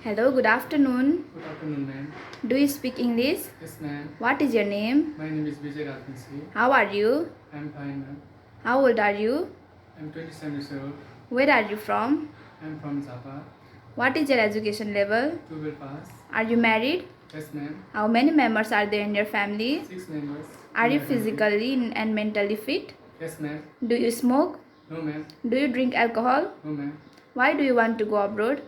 Hello, good afternoon. Good afternoon, ma'am. Do you speak English? Yes, ma'am. What is your name? My name is Bijay rajbanshi. How are you? I'm fine, ma'am. How old are you? I'm 27 years old. Where are you from? I'm from Japa. What is your education level? 12 pass. Are you married? Yes, ma'am. How many members are there in your family? 6 members. Are you in my family. physically and mentally fit? Yes, ma'am. Do you smoke? No, ma'am. Do you drink alcohol? No, ma'am. Why do you want to go abroad?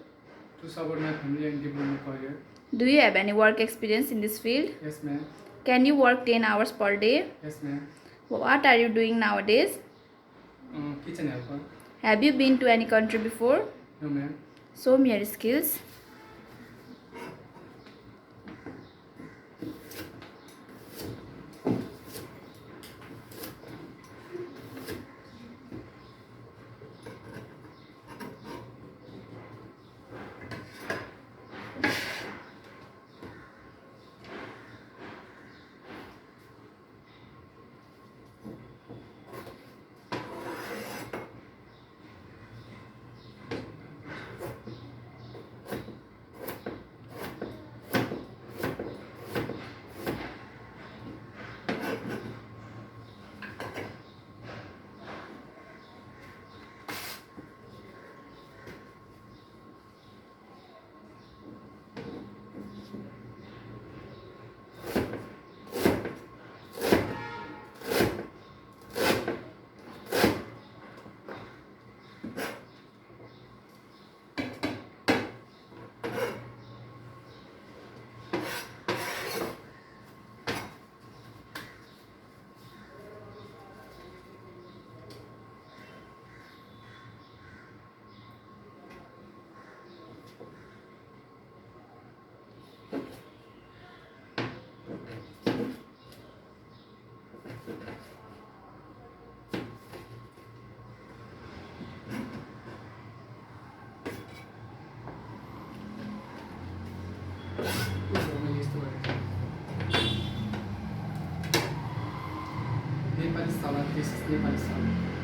To support my family and develop my career. Do you have any work experience in this field? Yes, ma'am. Can you work 10 hours per day? Yes, ma'am. What are you doing nowadays? Kitchen helper. Have you been to any country before? No, ma'am. Show me your skills. Nepali salad. This is Nepali salad.